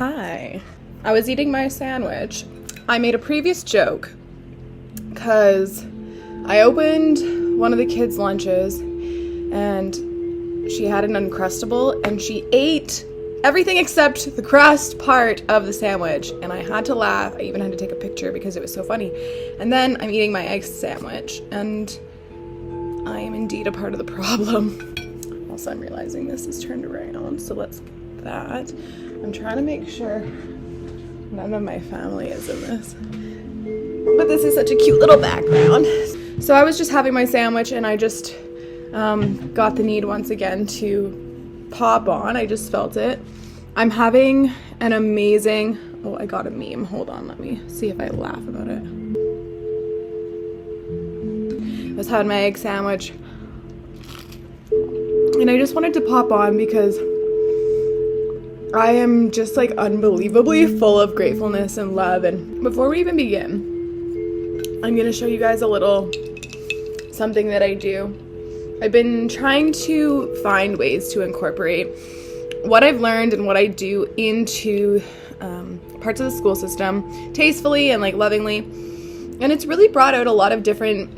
Hi. I was eating my sandwich. I made a previous joke because I opened one of the kids' lunches and she had an Uncrustable and she ate everything except the crust part of the sandwich, and I had to laugh. I even had to take a picture because it was so funny. And then I'm eating my egg sandwich and I am indeed a part of the problem. Also, I'm realizing this is turned around, so let's get that. I'm trying to make sure none of my family is in this. But this is such a cute little background. So I was just having my sandwich and I just got the need once again to pop on. I just felt it. I'm having an amazing, oh, I got a meme. Hold on, let me see if I laugh about it. I was having my egg sandwich and I just wanted to pop on because I am just like unbelievably full of gratefulness and love. And before we even begin, I'm going to show you guys a little something that I do. I've been trying to find ways to incorporate what I've learned and what I do into parts of the school system tastefully and like lovingly. And it's really brought out a lot of different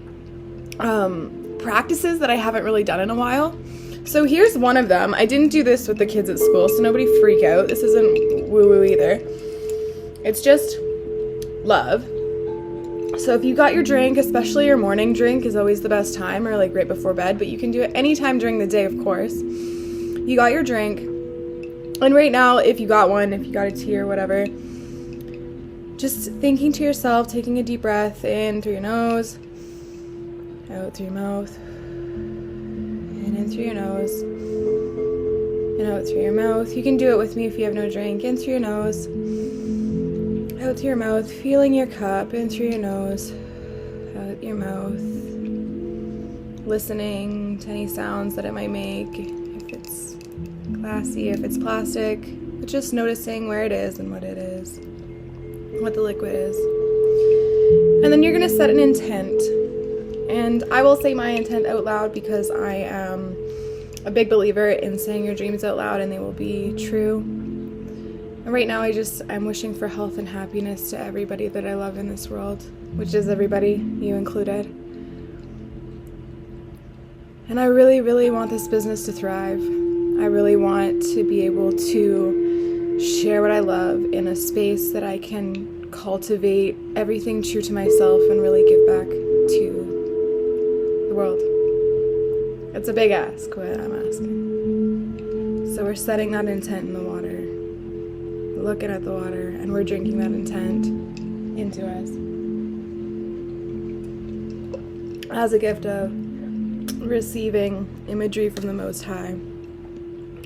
practices that I haven't really done in a while. So here's one of them. I didn't do this with the kids at school, so nobody freak out. This isn't woo-woo either. It's just love. So if you got your drink, especially your morning drink is always the best time, or like right before bed, but you can do it anytime during the day, of course. You got your drink, and right now, if you got one, if you got a tea or whatever, just thinking to yourself, taking a deep breath in through your nose, out through your mouth, in through your nose, and out through your mouth. You can do it with me if you have no drink. In through your nose, out through your mouth, feeling your cup. In through your nose, out your mouth, listening to any sounds that it might make, if it's glassy, if it's plastic, but just noticing where it is and what it is, what the liquid is. And then you're going to set an intent. And I will say my intent out loud because I am a big believer in saying your dreams out loud and they will be true. And right now I'm wishing for health and happiness to everybody that I love in this world, which is everybody, you included. And I really, really want this business to thrive. I really want to be able to share what I love in a space that I can cultivate everything true to myself and really give back to the world. It's a big ask, what I'm asking. So we're setting that intent in the water, looking at the water, and we're drinking that intent into us as a gift of receiving imagery from the Most High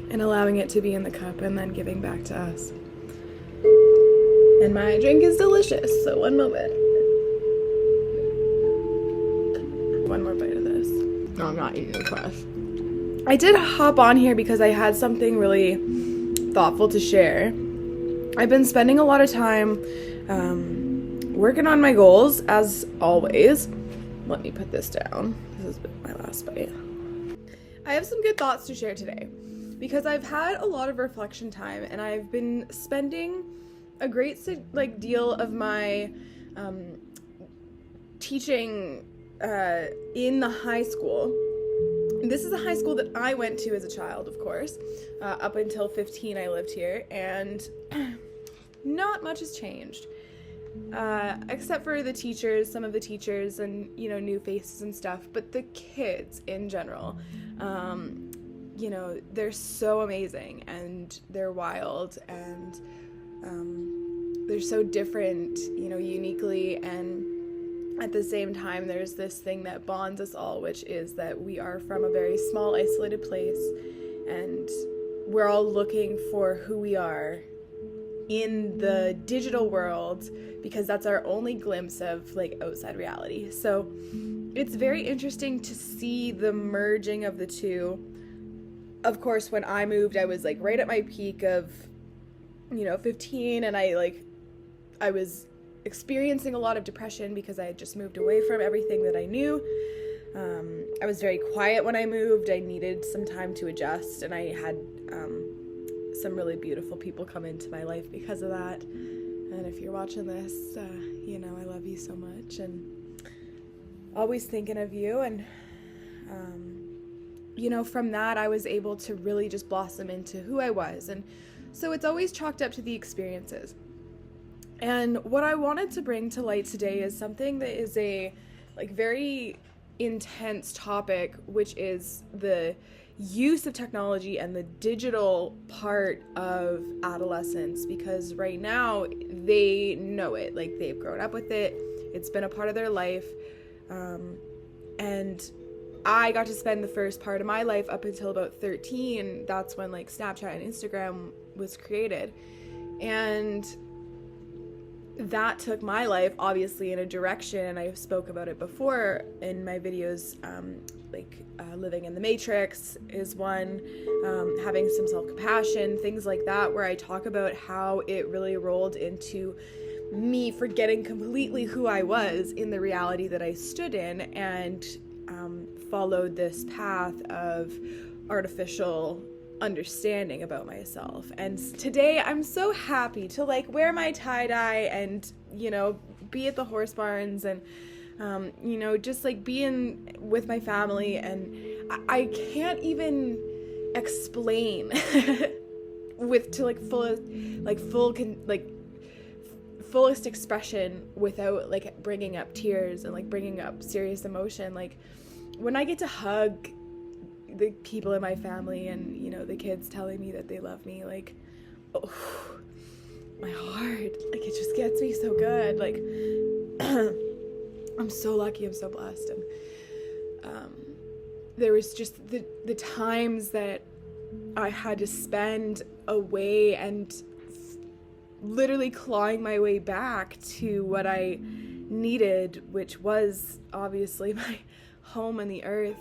and allowing it to be in the cup and then giving back to us. And my drink is delicious, so one moment. One more bite of this. No, I'm not eating the crust. I did hop on here because I had something really thoughtful to share. I've been spending a lot of time working on my goals, as always. Let me put this down. This has been my last bite. I have some good thoughts to share today because I've had a lot of reflection time and I've been spending a great deal of my teaching in the high school. This is a high school that I went to as a child, of course. Up until 15, I lived here, and not much has changed. Except for the teachers, some of the teachers, and, new faces and stuff. But the kids in general, they're so amazing, and they're wild, and they're so different, uniquely, and at the same time, there's this thing that bonds us all, which is that we are from a very small, isolated place, and we're all looking for who we are in the digital world because that's our only glimpse of, outside reality. So it's very interesting to see the merging of the two. Of course, when I moved, I was, right at my peak of, 15, and I was experiencing a lot of depression because I had just moved away from everything that I knew. I was very quiet when I moved. I needed some time to adjust, and I had some really beautiful people come into my life because of that. And if you're watching this, you know, I love you so much and always thinking of you. And, you know, from that, I was able to really just blossom into who I was. And so it's always chalked up to the experiences. And what I wanted to bring to light today is something that is a very intense topic, which is the use of technology and the digital part of adolescence, because right now they know it, like they've grown up with it, it's been a part of their life, and I got to spend the first part of my life up until about 13. That's when like Snapchat and Instagram was created, and that took my life obviously in a direction, and I spoke about it before in my videos, living in the matrix is one, having some self-compassion, things like that, where I talk about how it really rolled into me forgetting completely who I was in the reality that I stood in, and followed this path of artificial understanding about myself. And today I'm so happy to like wear my tie-dye and, you know, be at the horse barns and you know, just like being with my family, and I can't even explain fullest expression without like bringing up tears and like bringing up serious emotion. Like when I get to hug the people in my family and, you know, the kids telling me that they love me, like, oh, my heart, like it just gets me so good. Like I'm so lucky, I'm so blessed. And there was just the times that I had to spend away and literally clawing my way back to what I needed, which was obviously my home on the earth.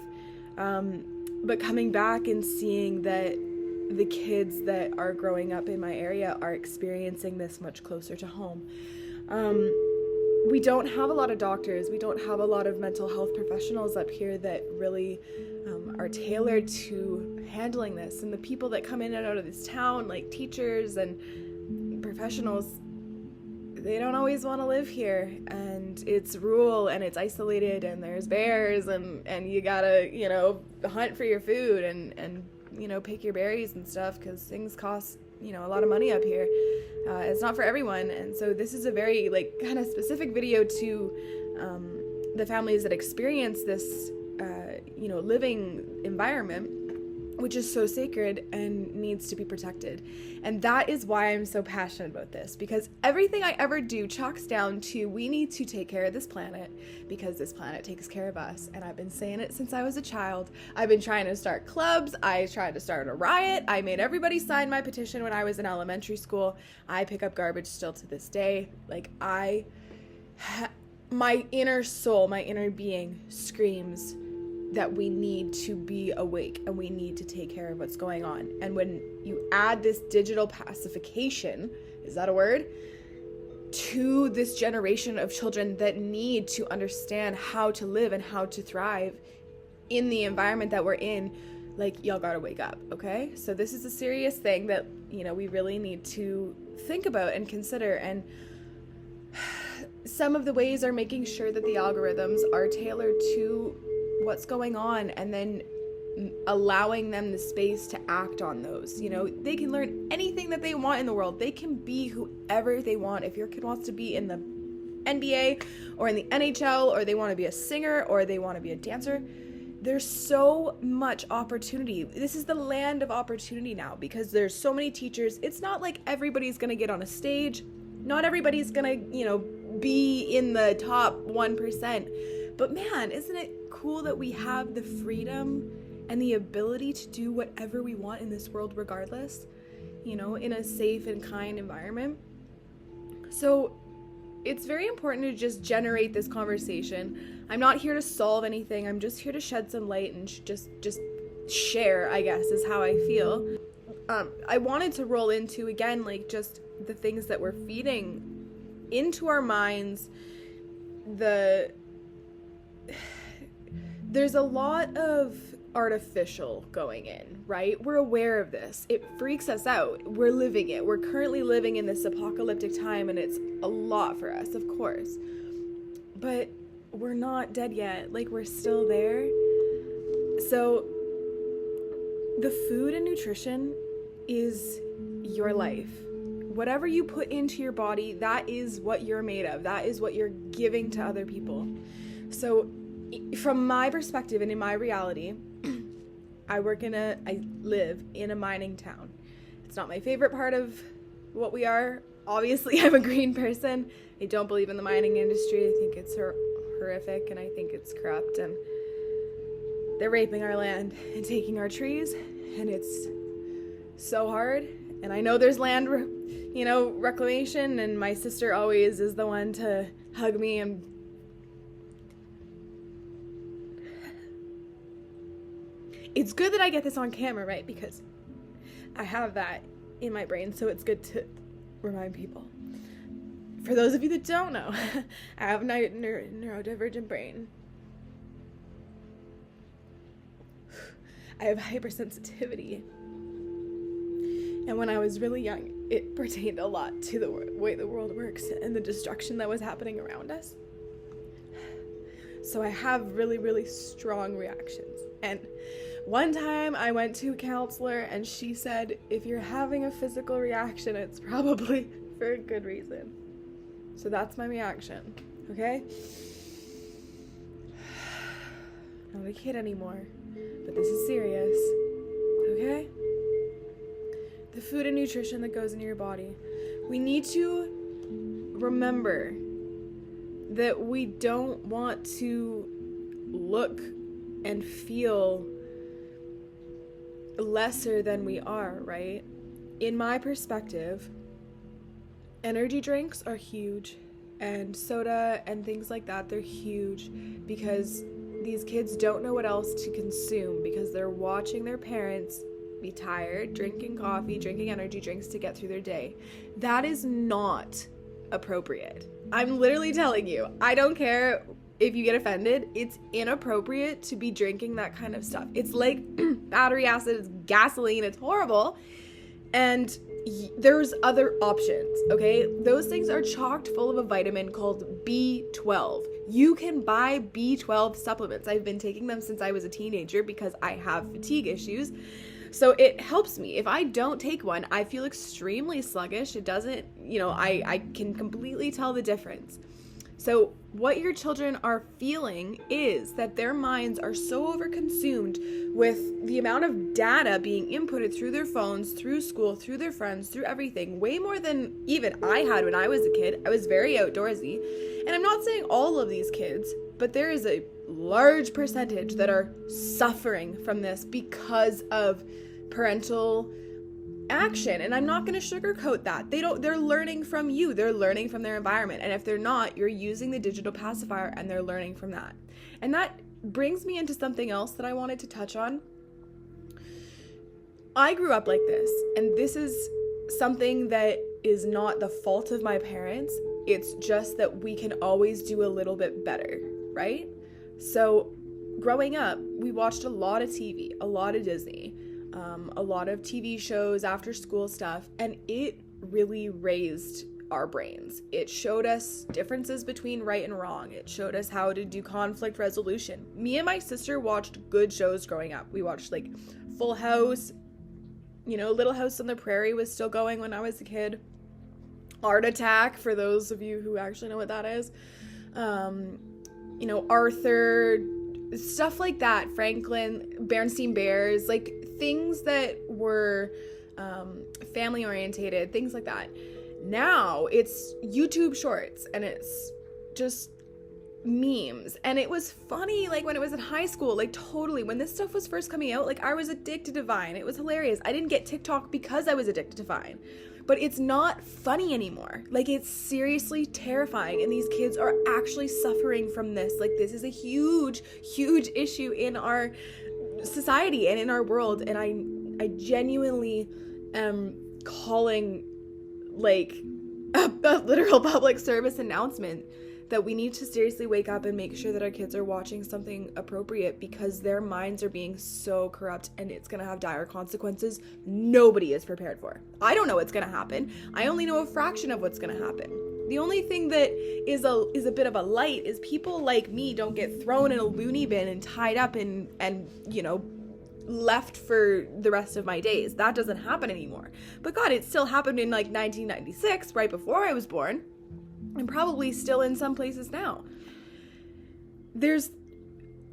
But coming back and seeing that the kids that are growing up in my area are experiencing this much closer to home. We don't have a lot of doctors. We don't have a lot of mental health professionals up here that really are tailored to handling this. And the people that come in and out of this town, like teachers and professionals, they don't always want to live here. And it's rural and it's isolated and there's bears and you gotta, you know, hunt for your food and you know, pick your berries and stuff, because things cost, you know, a lot of money up here. It's not for everyone. And so this is a very like kind of specific video to the families that experience this you know, living environment, which is so sacred and needs to be protected. And that is why I'm so passionate about this, because everything I ever do chalks down to we need to take care of this planet because this planet takes care of us. And I've been saying it since I was a child. I've been trying to start clubs. I tried to start a riot. I made everybody sign my petition when I was in elementary school. I pick up garbage still to this day. Like my inner soul, my inner being screams that we need to be awake and we need to take care of what's going on. And when you add this digital pacification, is that a word, to this generation of children that need to understand how to live and how to thrive in the environment that we're in, like, y'all gotta wake up, okay? So this is a serious thing that, you know, we really need to think about and consider. And some of the ways are making sure that the algorithms are tailored to what's going on, and then allowing them the space to act on those. You know, they can learn anything that they want in the world. They can be whoever they want. If your kid wants to be in the NBA or in the NHL, or they want to be a singer, or they want to be a dancer, there's so much opportunity. This is the land of opportunity now, because there's so many teachers. It's not like everybody's going to get on a stage. Not everybody's going to, you know, be in the top 1%. But man, isn't it cool that we have the freedom and the ability to do whatever we want in this world regardless, you know, in a safe and kind environment? So it's very important to just generate this conversation. I'm not here to solve anything. I'm just here to shed some light and just share, I guess, is how I feel. I wanted to roll into, again, like, just the things that we're feeding into our minds. There's a lot of artificial going in, right? We're aware of this. It freaks us out. We're living it. We're currently living in this apocalyptic time, and it's a lot for us, of course. But we're not dead yet. Like, we're still there. So the food and nutrition is your life. Whatever you put into your body, that is what you're made of. That is what you're giving to other people. So from my perspective and in my reality, I live in a mining town. It's not my favorite part of what we are. Obviously, I'm a green person. I don't believe in the mining industry. I think it's horrific, and I think it's corrupt, and they're raping our land and taking our trees, and it's so hard. And I know there's land, reclamation, and my sister always is the one to hug me and it's good that I get this on camera, right? Because I have that in my brain, so it's good to remind people. For those of you that don't know, I have a neurodivergent brain. I have hypersensitivity. And when I was really young, it pertained a lot to the way the world works and the destruction that was happening around us. So I have really, really strong reactions. And one time I went to a counselor and she said, if you're having a physical reaction, it's probably for a good reason. So that's my reaction, okay? I'm not a kid anymore, but this is serious, okay? The food and nutrition that goes into your body. We need to remember that we don't want to look and feel lesser than we are, right? In my perspective, energy drinks are huge, and soda and things like that, they're huge because these kids don't know what else to consume because they're watching their parents be tired, drinking coffee, drinking energy drinks to get through their day. That is not appropriate. I'm literally telling you, I don't care if you get offended, it's inappropriate to be drinking that kind of stuff. It's like battery acid, it's gasoline, it's horrible. And there's other options, okay? Those things are chocked full of a vitamin called B12. You can buy B12 supplements. I've been taking them since I was a teenager because I have fatigue issues. So it helps me. If I don't take one, I feel extremely sluggish. It doesn't, I can completely tell the difference. So what your children are feeling is that their minds are so overconsumed with the amount of data being inputted through their phones, through school, through their friends, through everything, way more than even I had when I was a kid. I was very outdoorsy. And I'm not saying all of these kids, but there is a large percentage that are suffering from this because of parental action. And I'm not going to sugarcoat that. They're learning from you. They're learning from their environment. And if they're not, you're using the digital pacifier and they're learning from that. And that brings me into something else that I wanted to touch on. I grew up like this, and this is something that is not the fault of my parents. It's just that we can always do a little bit better, right? So growing up, we watched a lot of TV, a lot of Disney, a lot of TV shows, after school stuff, and it really raised our brains. It showed us differences between right and wrong. It showed us how to do conflict resolution. Me and my sister watched good shows growing up. We watched like Full House, Little House on the Prairie was still going when I was a kid. Art Attack, for those of you who actually know what that is. Arthur, stuff like that. Franklin, Bernstein Bears, like things that were family orientated, things like that. Now it's YouTube shorts and it's just memes. And it was funny, like when it was in high school, like totally, when this stuff was first coming out, like I was addicted to Vine. It was hilarious. I didn't get TikTok because I was addicted to Vine. But it's not funny anymore. Like, it's seriously terrifying. And these kids are actually suffering from this. Like, this is a huge, huge issue in our society and in our world. And I genuinely am calling, like, a literal public service announcement that we need to seriously wake up and make sure that our kids are watching something appropriate, because their minds are being so corrupt and it's going to have dire consequences nobody is prepared for. I don't know what's going to happen. I only know a fraction of what's going to happen. The only thing that is a bit of a light is people like me don't get thrown in a loony bin and tied up and you know, left for the rest of my days. That doesn't happen anymore. But God, it still happened in like 1996, right before I was born, and probably still in some places now. There's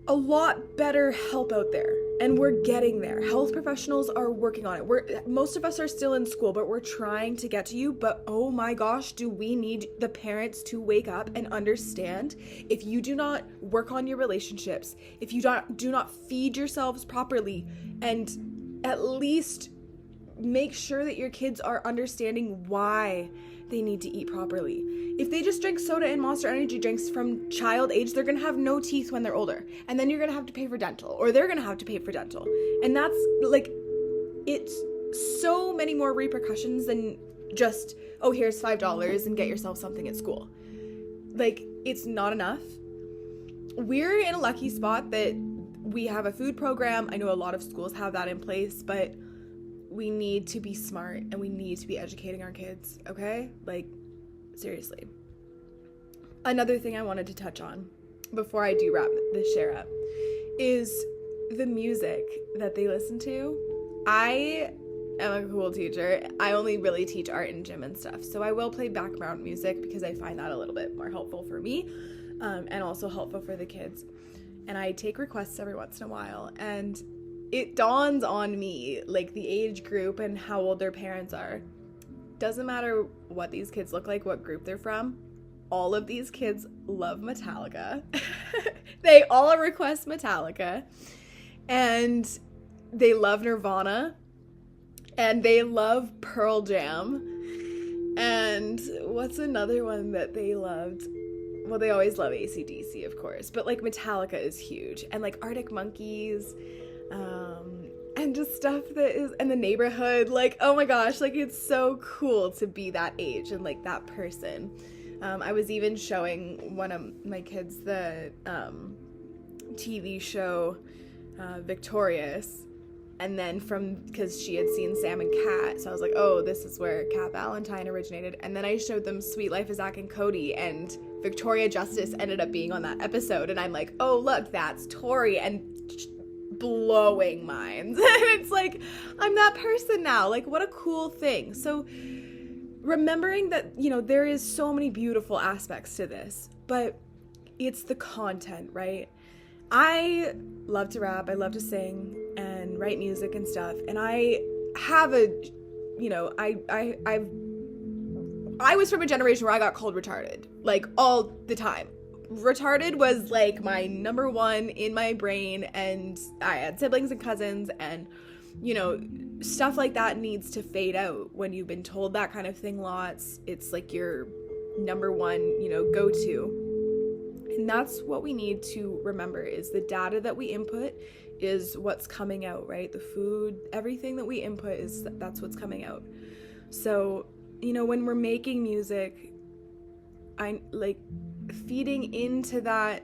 a lot better help out there, and we're getting there. Health professionals are working on it. Most of us are still in school, but we're trying to get to you. But oh my gosh, do we need the parents to wake up and understand, if you do not work on your relationships, if you do not feed yourselves properly, and at least make sure that your kids are understanding why they need to eat properly. If they just drink soda and Monster Energy drinks from child age, they're going to have no teeth when they're older. And then you're going to have to pay for dental, or they're going to have to pay for dental. And that's like, it's so many more repercussions than just, oh, here's $5 and get yourself something at school. Like, it's not enough. We're in a lucky spot that we have a food program. I know a lot of schools have that in place, but we need to be smart and we need to be educating our kids, okay? Like, seriously. Another thing I wanted to touch on before I do wrap this share up is the music that they listen to. I am a cool teacher. I only really teach art and gym and stuff, so I will play background music because I find that a little bit more helpful for me, and also helpful for the kids. And I take requests every once in a while, and it dawns on me, like, the age group and how old their parents are. Doesn't matter what these kids look like, what group they're from. All of these kids love Metallica. They all request Metallica. And they love Nirvana. And they love Pearl Jam. And what's another one that they loved? Well, they always love AC/DC, of course. But, like, Metallica is huge. And, like, Arctic Monkeys. And just stuff that is in the neighborhood, like, oh my gosh, like, it's so cool to be that age and like that person. I was even showing one of my kids the TV show Victorious, and then because she had seen Sam and Cat, so I was like, oh, this is where Cat Valentine originated. And then I showed them Sweet Life of Zack and Cody, and Victoria Justice ended up being on that episode, and I'm like, oh, look, that's Tori, and blowing minds. And it's like, I'm that person now. Like, what a cool thing. So remembering that, you know, there is so many beautiful aspects to this, but it's the content, right? I love to rap, I love to sing and write music and stuff, and I have a, you know, I was from a generation where I got called retarded, like, all the time. Retarded was like my number one in my brain, and I had siblings and cousins, and, you know, stuff like that needs to fade out when you've been told that kind of thing lots. It's like your number one, you know, go-to. And that's what we need to remember, is the data that we input is what's coming out, right? The food, everything that we input that's what's coming out. So, you know, when we're making music, I like feeding into that,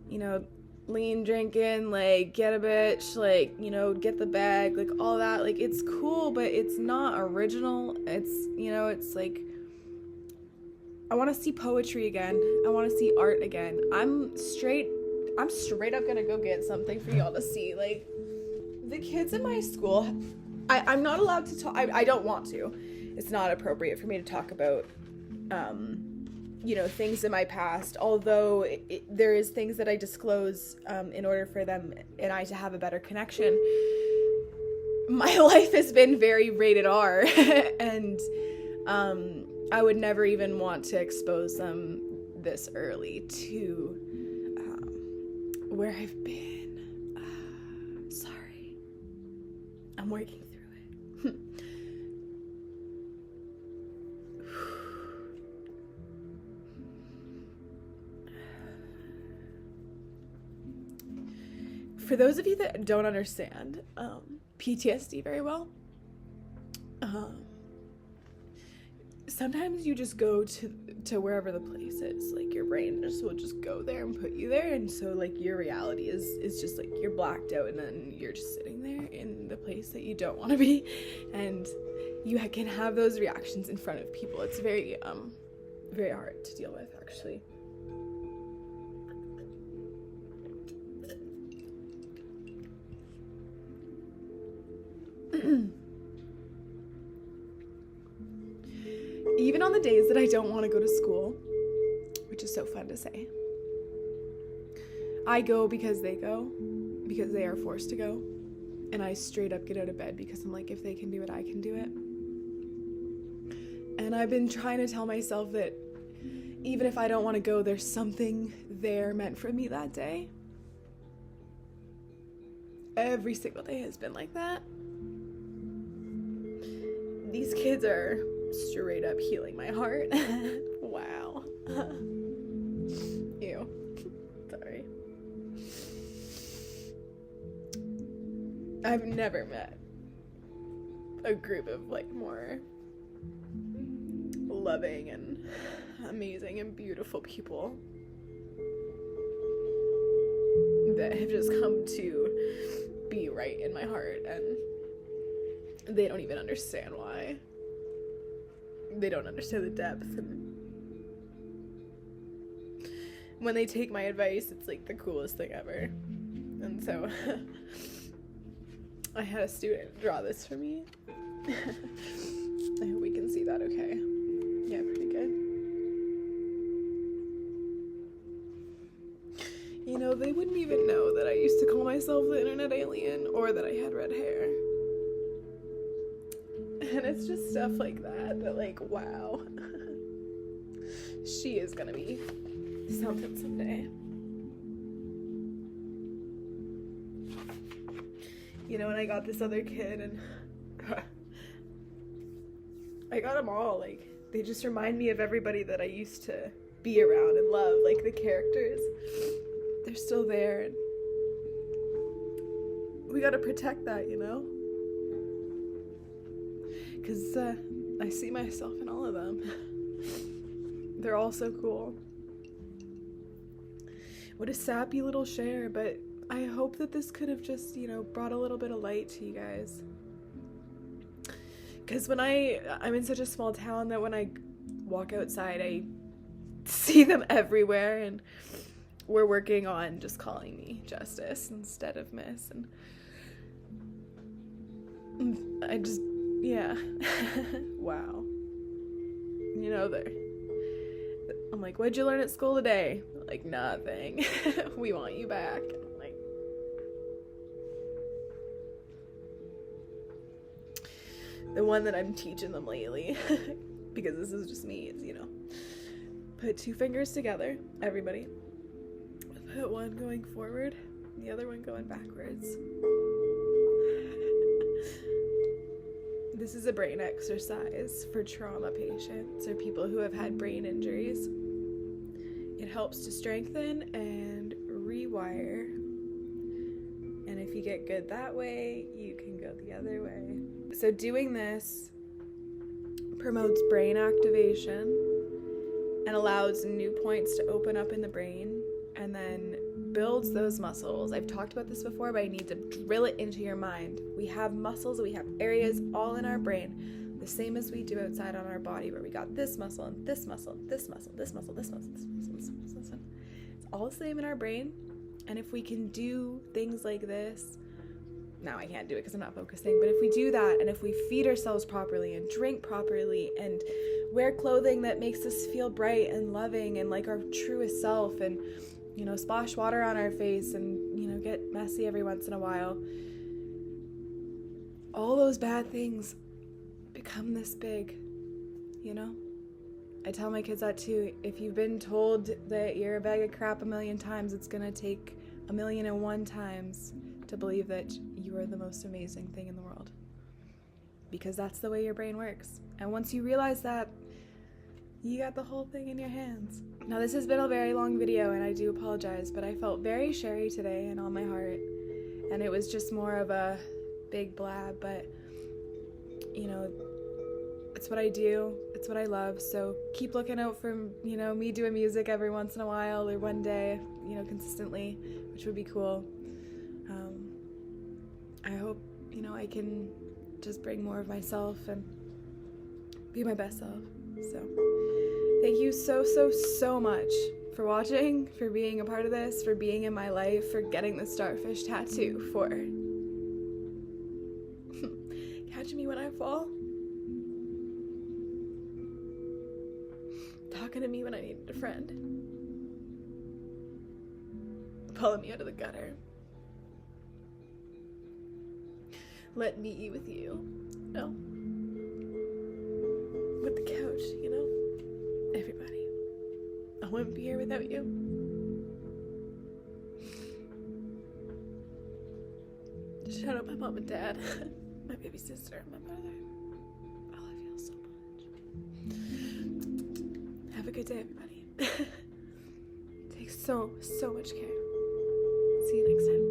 you know, lean drinking, like, get a bitch, like, you know, get the bag, like, all that, like, it's cool, but it's not original. It's, you know, it's like, I want to see poetry again. I want to see art again. I'm straight up gonna go get something for y'all to see. Like, the kids in my school, I'm not allowed to talk. I don't want to. It's not appropriate for me to talk about you know, things in my past, although there is things that I disclose in order for them and I to have a better connection. My life has been very rated R, and I would never even want to expose them this early to where I've been. Sorry. I'm working through it. For those of you that don't understand PTSD very well, sometimes you just go to to wherever the place is. Like, your brain will just go there and put you there, and so like your reality is just like you're blacked out, and then you're just sitting there in the place that you don't want to be, and you can have those reactions in front of people. It's very very hard to deal with, actually. Even on the days that I don't want to go to school, which is so fun to say, I go because they go, because they are forced to go, and I straight up get out of bed because I'm like, if they can do it, I can do it. And I've been trying to tell myself that even if I don't want to go, there's something there meant for me that day. Every single day has been like that. These kids are straight up healing my heart. Wow. Ew. Sorry. I've never met a group of like more loving and amazing and beautiful people that have just come to be right in my heart, and they don't even understand why. They don't understand the depth, and when they take my advice, it's like the coolest thing ever. And so I had a student draw this for me. I hope we can see that okay. Yeah, pretty good. You know, they wouldn't even know that I used to call myself the internet alien or that I had red hair. And it's just stuff like that, like, wow. She is gonna be something someday. You know, and I got this other kid, and I got them all, like, they just remind me of everybody that I used to be around and love, like the characters. They're still there, and we gotta protect that, you know? Because I see myself in all of them. They're all so cool. What a sappy little share, but I hope that this could have just, you know, brought a little bit of light to you guys. Because when I'm in such a small town that when I walk outside, I see them everywhere, and we're working on just calling me Justus instead of Miss, and I just, yeah. Wow. You know, I'm like, what'd you learn at school today? Like, nothing. We want you back. I'm like, the one that I'm teaching them lately, because this is just me, is, you know, put two fingers together, everybody. Put one going forward, the other one going backwards. This is a brain exercise for trauma patients or people who have had brain injuries. It helps to strengthen and rewire. And if you get good that way, you can go the other way. So doing this promotes brain activation and allows new points to open up in the brain, and then builds those muscles. I've talked about this before, but I need to drill it into your mind. We have muscles, we have areas all in our brain, the same as we do outside on our body, where we got this muscle and this muscle, this muscle, this muscle, this muscle, this muscle, this muscle, this muscle. It's all the same in our brain. And if we can do things like this, now I can't do it because I'm not focusing, but if we do that, and if we feed ourselves properly and drink properly and wear clothing that makes us feel bright and loving and like our truest self, and, you know, splash water on our face and, you know, get messy every once in a while, all those bad things become this big, you know? I tell my kids that too. If you've been told that you're a bag of crap a million times, it's gonna take 1,000,001 times to believe that you are the most amazing thing in the world. Because that's the way your brain works. And once you realize that, you got the whole thing in your hands. Now, this has been a very long video, and I do apologize, but I felt very sherry today and on my heart. And it was just more of a big blab, but, you know, it's what I do. It's what I love. So keep looking out for, me doing music every once in a while or one day, consistently, which would be cool. I hope, I can just bring more of myself and be my best self. So thank you so much for watching, for being a part of this, for being in my life, for getting the starfish tattoo, for catching me when I fall, talking to me when I needed a friend, pulling me out of the gutter, letting me eat with you, with the couch, everybody. I wouldn't be here without you. Shout out my mom and dad, my baby sister, and my brother. I love you all so much. Have a good day, everybody. Take so much care. See you next time.